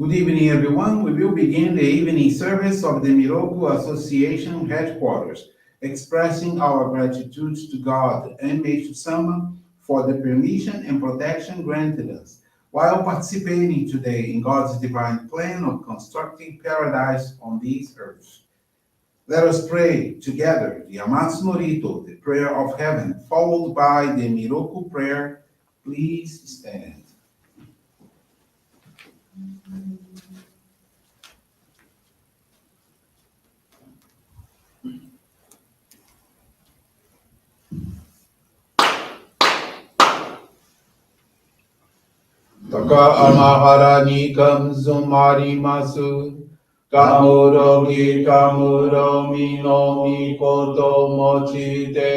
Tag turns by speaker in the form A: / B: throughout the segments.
A: Good evening, everyone. We will begin the evening service of the Miroku Association headquarters, expressing our gratitude to God and Meishu-sama for the permission and protection granted us, while participating today in God's divine plan of constructing paradise on this earth. Let us pray together the Amatsu-Norito, the prayer of heaven, followed by the Miroku Prayer. Please stand. Taka amahara ni kamzumarimasu. Kamuro gi kamuro mino mikoto mochite.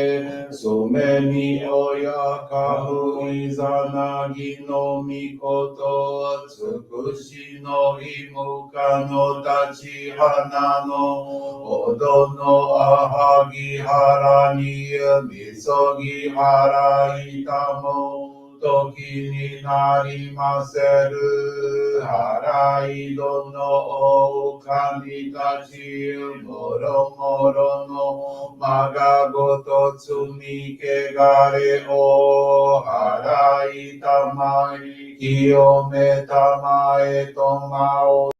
A: Sumeni oya kamu izanagi no mikoto. Tsukushi no imuka no tachi hana no. Odo no ahagi hara ni misogi hara itamo. Toki ni narimaseru harai dono o kanitachi moro moro no magagoto tsumi kegare o harai tamai kiyome tamae tomao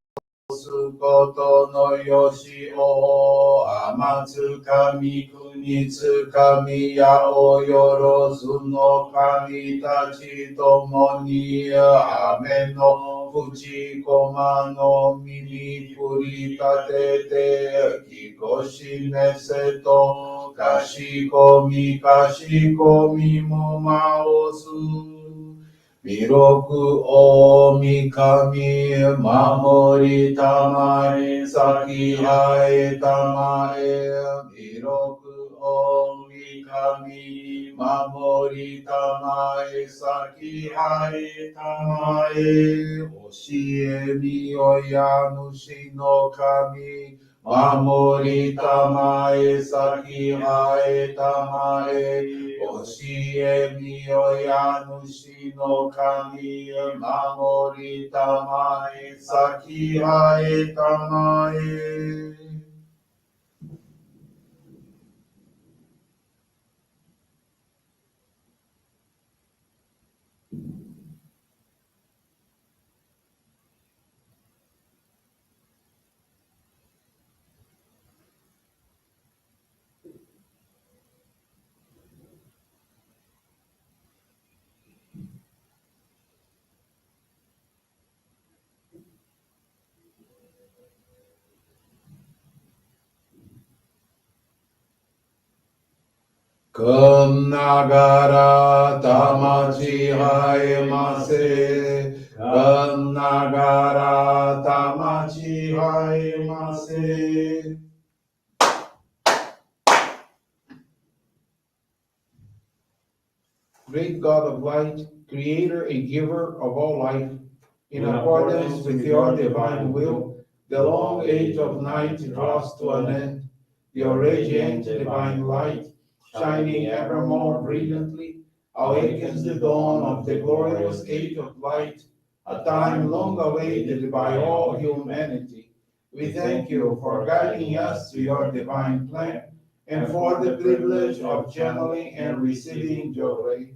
A: Sukoto no yoshi o amatsu kami kunitsu kami ya o yorozu no kami tachi tomo ni ame no fuji koma no mini purita te kikoshi neseto kashikomi mumaosu Miroku o mikami mamori tamae saki hae tamae Miroku o mikami mamori tamae saki hae tamae Oshie mi oyanushi no kami mamori tamae saki hae tamae Oshie mi oyanushi no kami mamori tamae saki hae tamae. Kum nagara tamachi haemase. Kum nagara tamachi haemase. Great God of light, creator and giver of all life, in accordance with your divine will, the long age of night draws to an end. Your radiant divine light, shining ever more brilliantly, awakens the dawn of the glorious age of light, a time long awaited by all humanity. We thank you for guiding us to your divine plan and for the privilege of channeling and receiving Johrei.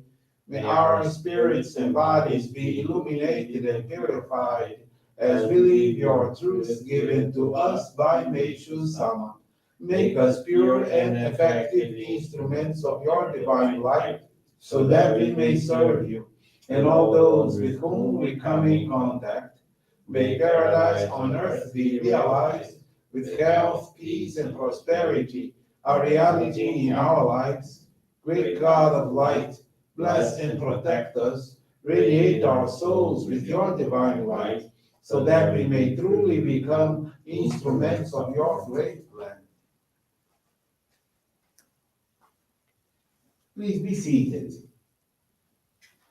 A: May our spirits and bodies be illuminated and purified as we live your truth given to us by Meishu-sama. Make us pure and effective instruments of your divine light, so that we may serve you and all those with whom we come in contact. May paradise on earth be realized with health, peace, and prosperity, a reality in our lives. Great God of light, bless and protect us, radiate our souls with your divine light, so that we may truly become instruments of your great plan. Please be seated.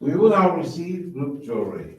A: We will now receive Group Johrei.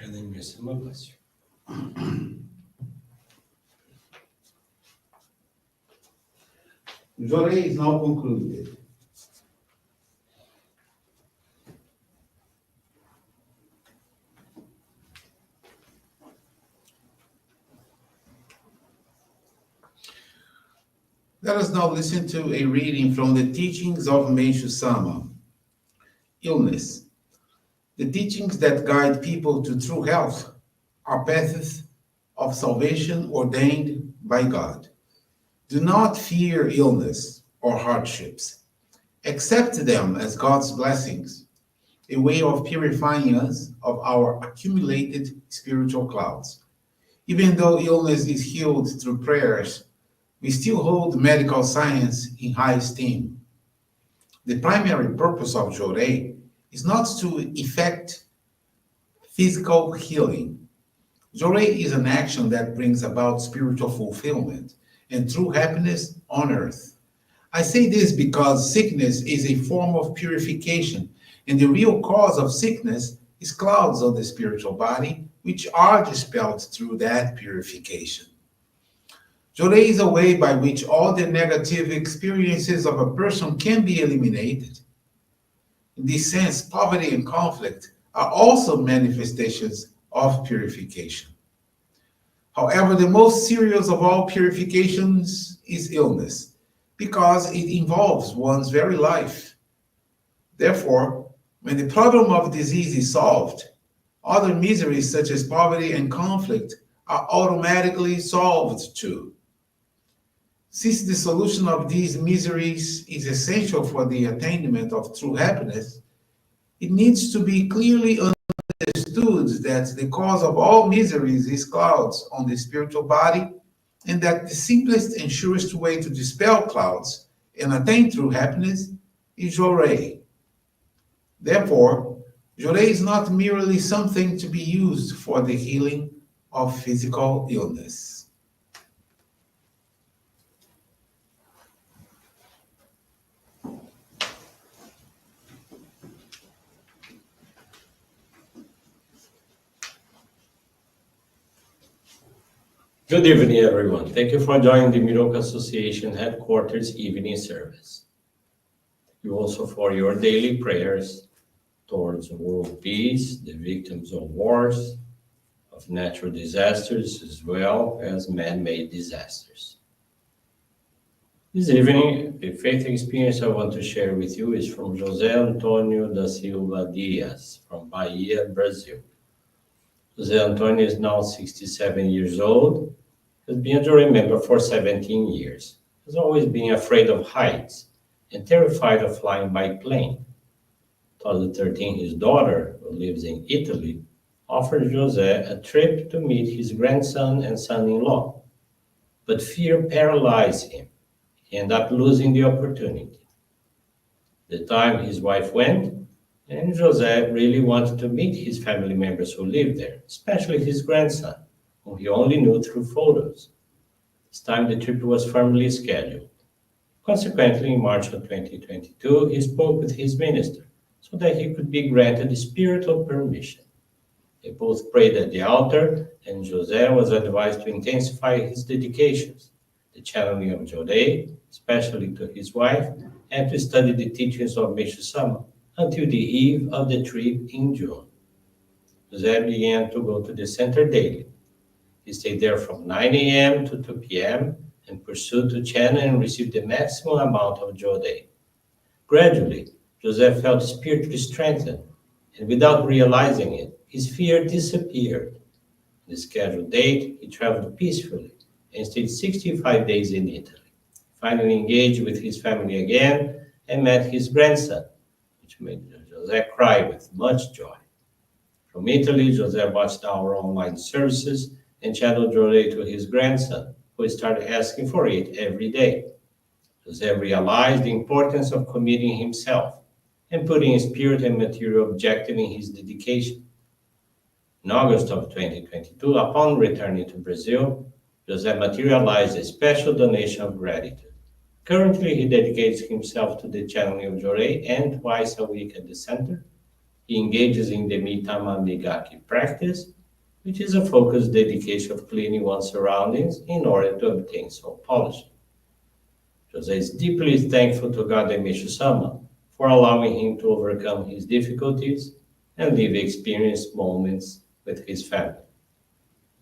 B: And then Meishu-sama bless you.
A: Johrei is now concluded. Let us now listen to a reading from the teachings of Meishu-sama. Illness. The teachings that guide people to true health are paths of salvation ordained by God. Do not fear illness or hardships. Accept them as God's blessings, a way of purifying us of our accumulated spiritual clouds. Even though illness is healed through prayers, we still hold medical science in high esteem. The primary purpose of Johrei is not to effect physical healing. Johrei is an action that brings about spiritual fulfillment and true happiness on earth. I say this because sickness is a form of purification, and the real cause of sickness is clouds on the spiritual body, which are dispelled through that purification. Johrei is a way by which all the negative experiences of a person can be eliminated. In this sense, poverty and conflict are also manifestations of purification. However, the most serious of all purifications is illness, because it involves one's very life. Therefore, when the problem of disease is solved, other miseries such as poverty and conflict are automatically solved too. Since the solution of these miseries is essential for the attainment of true happiness, it needs to be clearly understood that the cause of all miseries is clouds on the spiritual body, and that the simplest and surest way to dispel clouds and attain true happiness is Johrei. Therefore, Johrei is not merely something to be used for the healing of physical illness.
B: Good evening, everyone. Thank you for joining the Miroku Association headquarters evening service. Thank you also for your daily prayers towards world peace, the victims of wars, of natural disasters, as well as man-made disasters. This evening, the faith experience I want to share with you is from José Antônio da Silva Dias from Bahia, Brazil. José Antônio is now 67 years old, has been a Johrei member for 17 years, has always been afraid of heights and terrified of flying by plane. 2013, his daughter, who lives in Italy, offered José a trip to meet his grandson and son-in-law, but fear paralyzed him. He ended up losing the opportunity. The time his wife went, and José really wanted to meet his family members who lived there, especially his grandson, whom he only knew through photos. This time the trip was firmly scheduled. Consequently, in March of 2022, he spoke with his minister so that he could be granted spiritual permission. They both prayed at the altar, and José was advised to intensify his dedications, the channeling of Johrei, especially to his wife, and to study the teachings of Meishu-sama until the eve of the trip in June. José began to go to the center daily. He stayed there from 9 a.m. to 2 p.m. and pursued to channel and receive the maximum amount of Johrei. Gradually, José felt spiritually strengthened, and without realizing it, his fear disappeared. On the scheduled date, he traveled peacefully and stayed 65 days in Italy. Finally engaged with his family again and met his grandson, which made José cry with much joy. From Italy, José watched our online services and channeled Johrei to his grandson, who started asking for it every day. José realized the importance of committing himself and putting spirit and material objective in his dedication. In August of 2022, upon returning to Brazil, José materialized a special donation of gratitude. Currently, he dedicates himself to the channeling of Johrei, and twice a week at the center, he engages in the Mitama Migaki practice which is a focused dedication of cleaning one's surroundings in order to obtain soul polishing. Johrei is deeply thankful to God and Meishu-sama for allowing him to overcome his difficulties and live experienced moments with his family.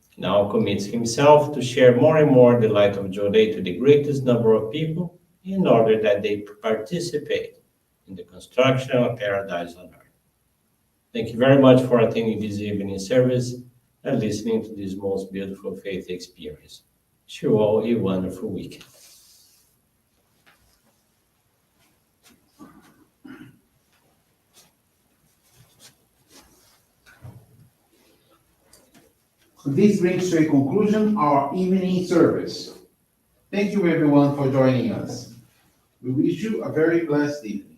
B: He now commits himself to share more and more the light of Johrei to the greatest number of people in order that they participate in the construction of paradise on earth. Thank you very much for attending this evening service and listening to this most beautiful faith experience. Wish you all a wonderful weekend.
A: This brings to a conclusion our evening service. Thank you everyone for joining us. We wish you a very blessed evening.